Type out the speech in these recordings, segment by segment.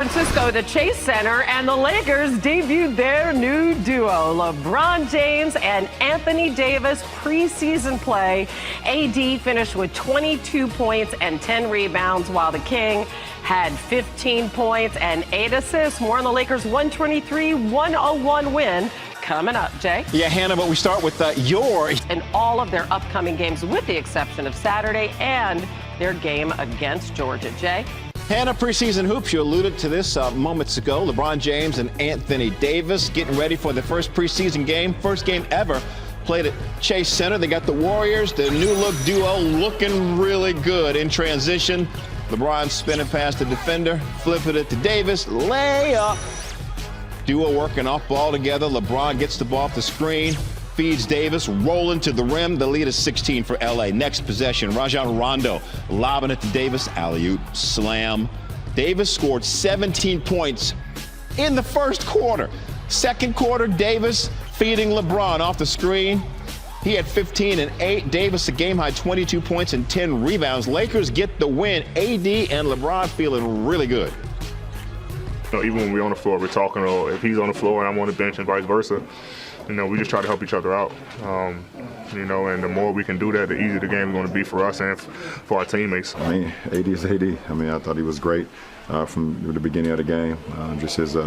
Francisco, the Chase Center, and the Lakers debuted their new duo, LeBron James and Anthony Davis preseason play. AD finished with 22 points and 10 rebounds, while the King had 15 points and 8 assists. More on the Lakers' 123-101 win coming up, Jay. Yeah, Hannah, but we start with your... In all of their upcoming games, with the exception of Saturday and their game against Georgia. Jay? Hannah, preseason hoops, you alluded to this moments ago. LeBron James and Anthony Davis getting ready for the first preseason game, first game ever played at Chase Center. They got the Warriors, the new look duo looking really good in transition. LeBron spinning past the defender, flipping it to Davis, layup. Duo working off ball together. LeBron gets the ball off the screen, feeds Davis, rolling to the rim. The lead is 16 for LA. Next possession, Rajon Rondo lobbing it to Davis, alley-oop, slam. Davis scored 17 points in the first quarter. Second quarter, Davis feeding LeBron off the screen. He had 15 and 8. Davis, a game-high 22 points and 10 rebounds. Lakers get the win. AD and LeBron feeling really good. You know, even when we're on the floor, we're talking, or if he's on the floor and I'm on the bench and vice versa, you know, we just try to help each other out. You know, and the more we can do that, the easier the game is going to be for us and for our teammates. I mean, AD is AD. I mean, I thought he was great from the beginning of the game. Just his, you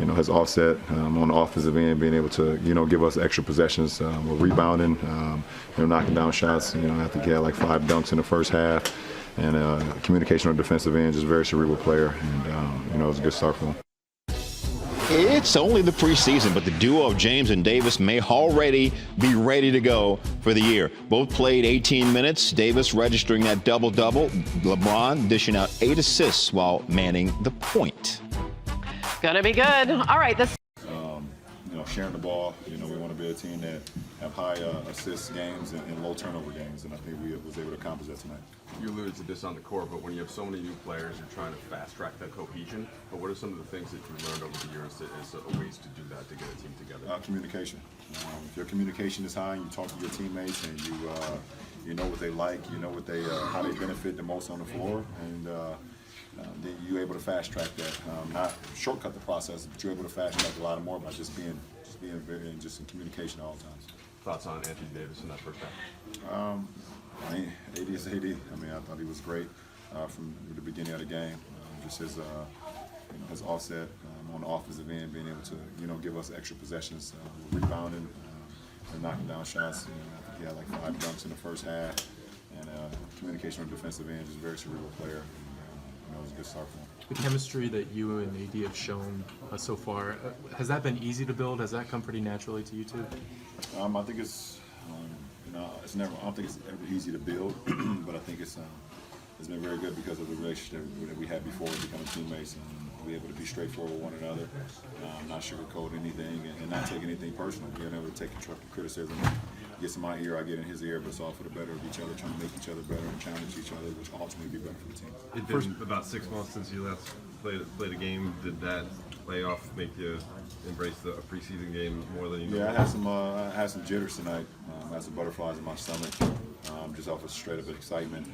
know, his offset on the offensive end, being able to, you know, give us extra possessions, rebounding, you know, knocking down shots. You know, I think he had like 5 dunks in the first half. And communication on the defensive end, just a very cerebral player. And, you know, it was a good start for him. It's only the preseason, but the duo of James and Davis may already be ready to go for the year. Both played 18 minutes. Davis registering that double-double. LeBron dishing out 8 assists while manning the point. Gonna be good. All right, this. You know, sharing the ball. You know, we want to be a team that have high assist games and low turnover games, and I think we was able to accomplish that tonight. You alluded to this on the court, but when you have so many new players, you're trying to fast-track that cohesion. But what are some of the things that you've learned over the years as ways to do that, to get a team together? Communication. If your communication is high and you talk to your teammates and you know what they like, you know what they how they benefit the most on the floor, and then you're able to fast-track that. Not shortcut the process, but you're able to fast-track a lot more by just being very in communication all the time. Thoughts on Anthony Davis in that first half? I mean, AD is AD. I mean, I thought he was great from the beginning of the game. Just his, you know, his offset on the offensive end, being able to, you know, give us extra possessions, rebounding, and knocking down shots. You know, I think he had like 5 dunks in the first half, and communication on the defensive end, just a very cerebral player. And, you know, it was a good start for him. The chemistry that you and AD have shown so far, has that been easy to build? Has that come pretty naturally to you two? I think it's, you know, it's never. I don't think it's ever easy to build, but I think it's been very good because of the relationship that we had before becoming teammates, and be able to be straightforward with one another, not sugarcoat anything, and not take anything personal. Being able to take constructive criticism, gets in my ear, I get in his ear, but it's all for the better of each other, trying to make each other better and challenge each other, which ultimately be better for the team. It's been about 6 months since you last played a game. Did that layoff make you embrace the preseason game more than you know? Yeah, I had some jitters tonight. I had some butterflies in my stomach, just off of straight up excitement,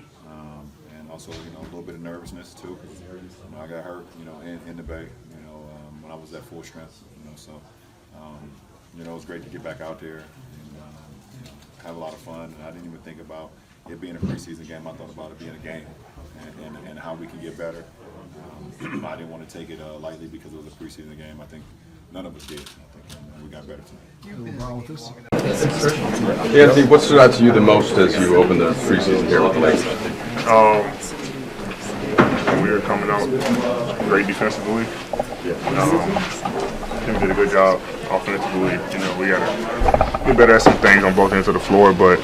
and also, you know, a little bit of nervousness too. You know, I got hurt, you know, in the Bay, you know, when I was at full strength, you know, so you know, it was great to get back out there and you know, have a lot of fun. And I didn't even think about it being a preseason game. I thought about it being a game and how we can get better. I didn't want to take it lightly because it was a preseason game. I think none of us did. I think we got better tonight. Anthony, what stood out to you the most as you opened the preseason here with the Lakers? We were coming out great defensively. Tim did a good job offensively. You know, we got to get better at some things on both ends of the floor, but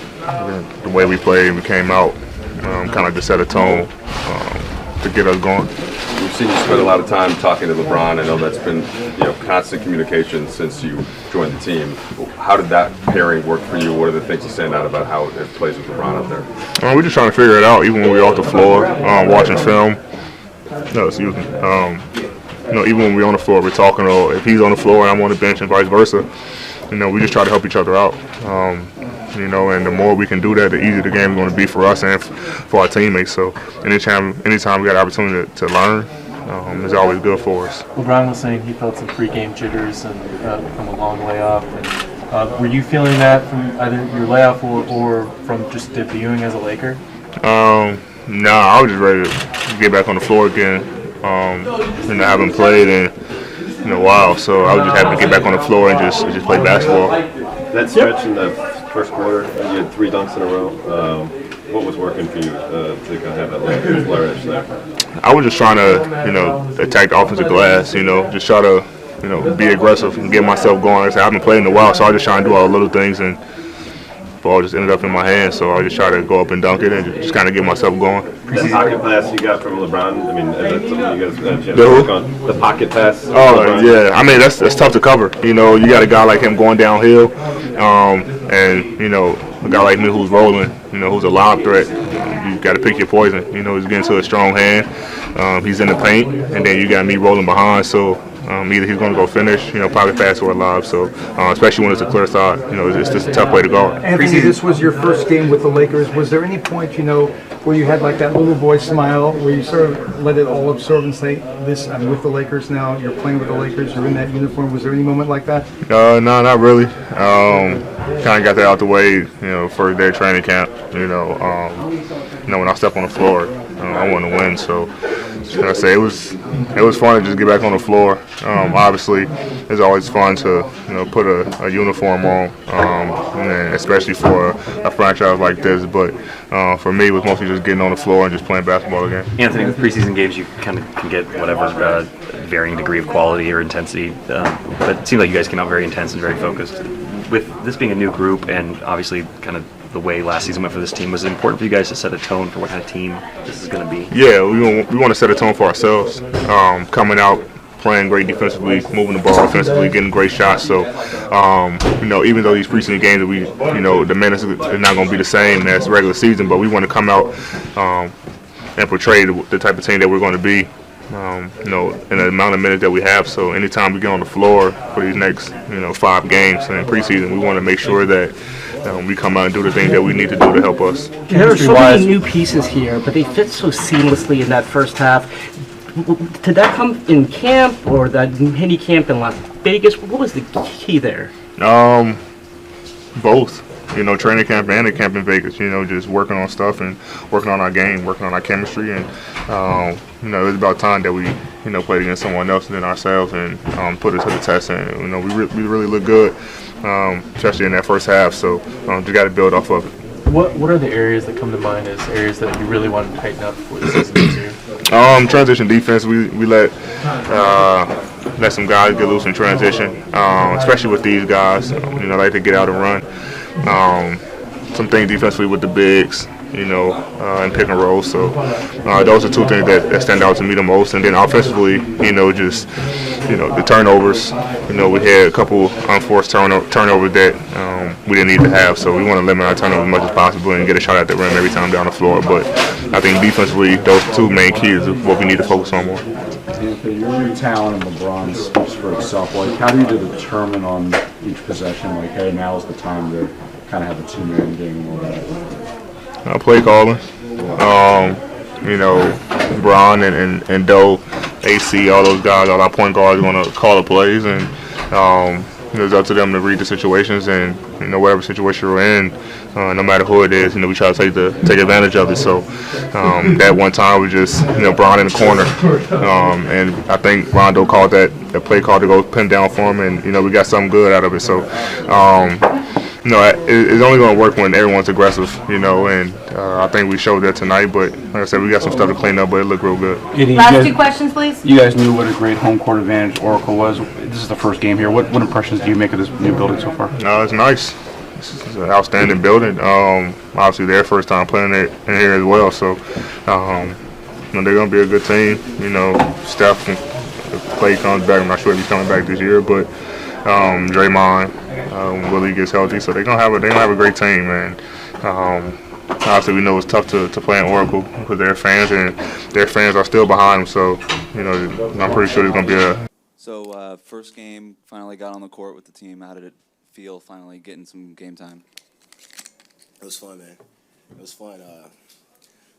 the way we played and we came out kind of just set a tone to get us going. We've seen you spend a lot of time talking to LeBron. I know that's been, you know, constant communication since you joined the team. How did that pairing work for you? What are the things that stand out about how it plays with LeBron up there? We're just trying to figure it out, even when we're off the floor, watching film. No, excuse me. You know, even when we're on the floor, we're talking, or if he's on the floor and I'm on the bench and vice versa, you know, we just try to help each other out. You know, and the more we can do that, the easier the game is going to be for us and for our teammates. So anytime we got an opportunity to learn, is always good for us. LeBron was saying he felt some pre-game jitters and from a long layoff. And, were you feeling that from either your layoff or from just debuting as a Laker? No, I was just ready to get back on the floor again. I haven't played in a while, so I was just happy to get back on the floor and just play basketball. That stretch in the first quarter, you had 3 dunks in a row. What was working for you to kind of have that flourish there? I was just trying to, attack the offensive glass. Just try to, be aggressive and get myself going. Like I said, I haven't played in a while, so I was just trying to do all the little things, and the ball just ended up in my hands. So I just try to go up and dunk it and just kind of get myself going. The pocket pass you got from LeBron, I mean, is that something you guys had a chance to work on? The pocket pass? Oh, yeah. I mean, that's tough to cover. You got a guy like him going downhill, and, a guy like me who's rolling, who's a lob threat. You got to pick your poison. He's getting to a strong hand. He's in the paint, and then you got me rolling behind. So either he's going to go finish, pocket pass or a lob. So especially when it's a clear side, it's just a tough way to go. Anthony, this was your first game with the Lakers. Was there any point, where you had like that little boy smile, where you sort of let it all absorb and say, "This, I'm with the Lakers now. You're playing with the Lakers. You're in that uniform." Was there any moment like that? No, not really. Kind of got that out the way, first day of training camp. When I step on the floor, I want to win. So, like I say, it was fun to just get back on the floor. Obviously, it's always fun to put a uniform on, and especially for a franchise like this. But for me, it was mostly just getting on the floor and just playing basketball again. Anthony, with preseason games, you kind of can get whatever varying degree of quality or intensity, but it seemed like you guys came out very intense and very focused. With this being a new group and obviously kind of the way last season went for this team, was it important for you guys to set a tone for what kind of team this is going to be? Yeah, we want to set a tone for ourselves. Coming out, playing great defensively, moving the ball offensively, getting great shots. So, even though these preseason games, the minutes is not going to be the same as regular season, but we want to come out and portray the type of team that we're going to be. In the amount of minutes that we have. So anytime we get on the floor for these next, 5 games in preseason, we want to make sure that we come out and do the things that we need to do to help us. There are so many new pieces here, but they fit so seamlessly in that first half. Did that come in camp or that mini camp in Las Vegas? What was the key there? Both. Training camp and the camp in Vegas, just working on stuff and working on our game, working on our chemistry. And, it was about time that we, played against someone else than ourselves and put it to the test. And, we really look good, especially in that first half. So just got to build off of it. What are the areas that come to mind as areas that you really want to tighten up before the season gets here? Transition defense, we let some guys get loose in transition, especially with these guys. Like to get out and run. Some things defensively with the bigs, and pick and roll. So those are 2 things that stand out to me the most. And then offensively, just the turnovers. We had a couple unforced turnovers that we didn't need to have. So we want to limit our turnovers as much as possible and get a shot at the rim every time down the floor. But I think defensively, those 2 main keys are what we need to focus on more. Anthony, your new talent and LeBron speaks for itself. Like, how do you determine on each possession, like, hey, now is the time to kind of have a 2-man game and all that? Play calling. LeBron and Doe, AC, all those guys, all our point guards want to call the plays, and it's up to them to read the situations and whatever situation we're in, no matter who it is, we try to take advantage of it. So that one time was just Bron in the corner, and I think Rondo called that play call to go pin down for him, and we got something good out of it. So it's only going to work when everyone's aggressive, and I think we showed that tonight. But like I said, we got some stuff to clean up, but it looked real good. Last 2 questions, please. You guys knew what a great home court advantage Oracle was. This is the first game here. What impressions do you make of this new building so far? It's nice. It's an outstanding building. Obviously, their first time playing it in here as well. So they're going to be a good team. Steph, if Clay comes back, I'm not sure if he's coming back this year, but Draymond, Willie gets healthy, so they're gonna have a great team, man. Obviously, we know it's tough to play in Oracle because their fans are still behind them. So, I'm pretty sure it's gonna be a. So, first game, finally got on the court with the team. How did it feel? Finally getting some game time. It was fun, man. It was fun.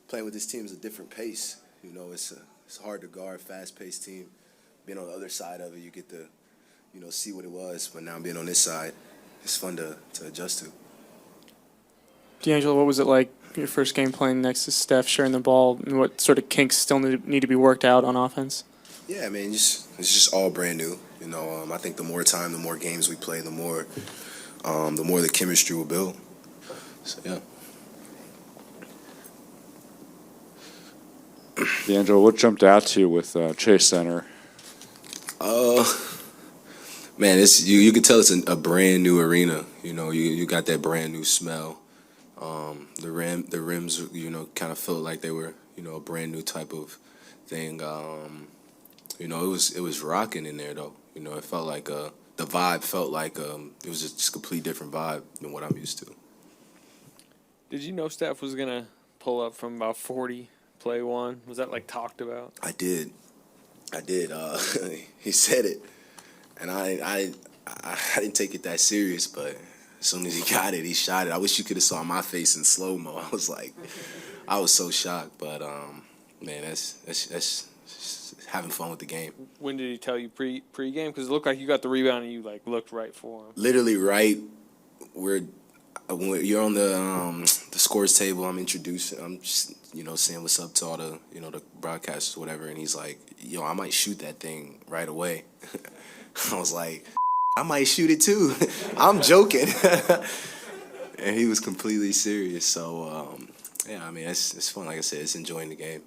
Playing with this team is a different pace. It's It's hard to guard, fast-paced team. Being on the other side of it, you get to, see what it was. But now being on this side, it's fun to adjust to. D'Angelo, what was it like your first game playing next to Steph, sharing the ball, and what sort of kinks still need to be worked out on offense? Yeah, I mean, it's just all brand new. I think the more time, the more games we play, the more the chemistry will build. So yeah. D'Angelo, what jumped out to you with Chase Center? Man, you can tell it's a brand new arena. You got that brand new smell. The rims, kind of felt like they were, a brand new type of thing. It was rocking in there though. It felt like the vibe felt like it was just a complete different vibe than what I'm used to. Did you know Steph was gonna pull up from about 40 play one? Was that talked about? I did. He said it, and I didn't take it that serious, but as soon as he got it, he shot it. I wish you could have saw my face in slow mo. I was so shocked, but man, that's having fun with the game. When did he tell you pre-game? Because it looked like you got the rebound and you looked right for him. Literally right when you're on the scores table, I'm just saying what's up to all the the broadcasters, whatever, and he's like, yo, I might shoot that thing right away. I was like, I might shoot it too. I'm joking. And he was completely serious. So yeah, I mean it's fun. Like I said, it's enjoying the game.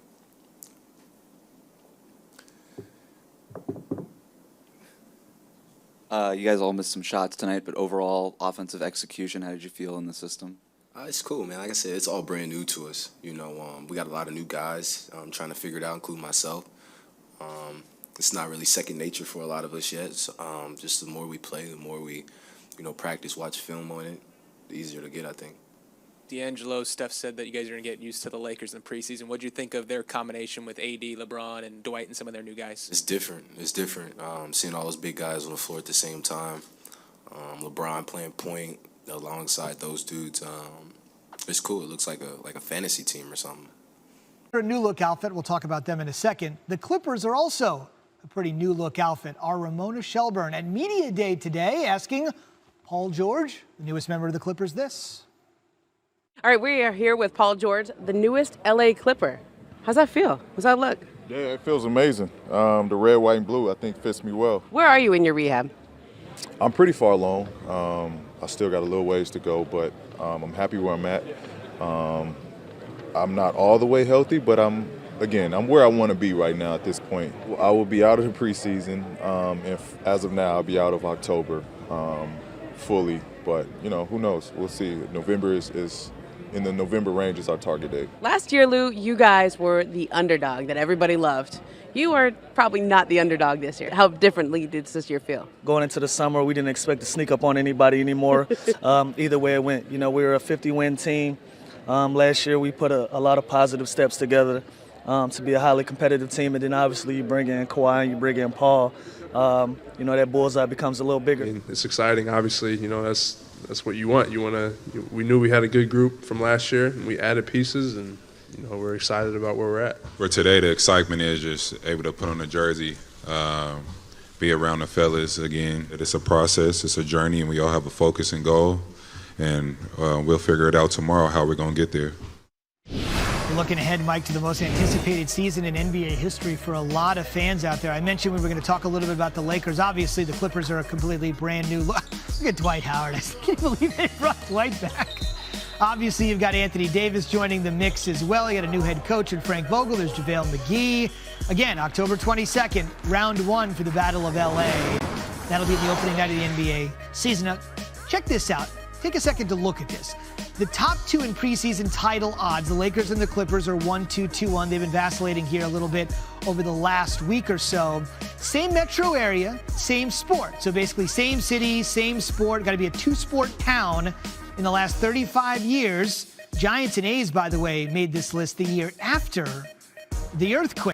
You guys all missed some shots tonight, but overall offensive execution, how did you feel in the system? It's cool, man. Like I said, it's all brand new to us. We got a lot of new guys trying to figure it out, including myself. It's not really second nature for a lot of us yet. So, just the more we play, the more we, practice, watch film on it, the easier to get, I think. D'Angelo, Steph said that you guys are going to get used to the Lakers in the preseason. What did you think of their combination with AD, LeBron, and Dwight and some of their new guys? It's different. Seeing all those big guys on the floor at the same time. LeBron playing point alongside those dudes. It's cool. It looks like a fantasy team or something. A new look outfit. We'll talk about them in a second. The Clippers are also a pretty new look outfit. Our Ramona Shelburne at Media Day today asking Paul George, the newest member of the Clippers, this. All right, we are here with Paul George, the newest LA Clipper. How's that feel? How's that look? Yeah, it feels amazing. The red, white, and blue, I think, fits me well. Where are you in your rehab? I'm pretty far along. I still got a little ways to go, but I'm happy where I'm at. I'm not all the way healthy, but I'm where I want to be right now at this point. I will be out of the preseason, and as of now, I'll be out of October fully. But, who knows? We'll see. November is in the November range is our target date. Last year, Lou, you guys were the underdog that everybody loved. You are probably not the underdog this year. How differently did this year feel? Going into the summer, we didn't expect to sneak up on anybody anymore. Either way it went. We were a 50-win team. Last year, we put a lot of positive steps together to be a highly competitive team. And then obviously you bring in Kawhi and you bring in Paul. That bullseye becomes a little bigger. It's exciting, obviously. That's what you want. We knew we had a good group from last year, and we added pieces, and we're excited about where we're at. For today, the excitement is just able to put on a jersey, be around the fellas again. It's a process, it's a journey, and we all have a focus and goal, and we'll figure it out tomorrow how we're going to get there. Looking ahead, Mike, to the most anticipated season in NBA history for a lot of fans out there. I mentioned we were going to talk a little bit about the Lakers. Obviously, the Clippers are a completely brand new look. Look at Dwight Howard. I can't believe they brought Dwight back. Obviously, you've got Anthony Davis joining the mix as well. You got a new head coach in Frank Vogel. There's JaVale McGee. Again, October 22nd, round one for the Battle of LA. That'll be the opening night of the NBA season. Now, check this out. Take a second to look at this. The top two in preseason title odds, the Lakers and the Clippers, are 1-2, 2-1. They've been vacillating here a little bit over the last week or so. Same metro area, same sport. So basically same city, same sport. Got to be a two-sport town in the last 35 years. Giants and A's, by the way, made this list the year after the earthquake.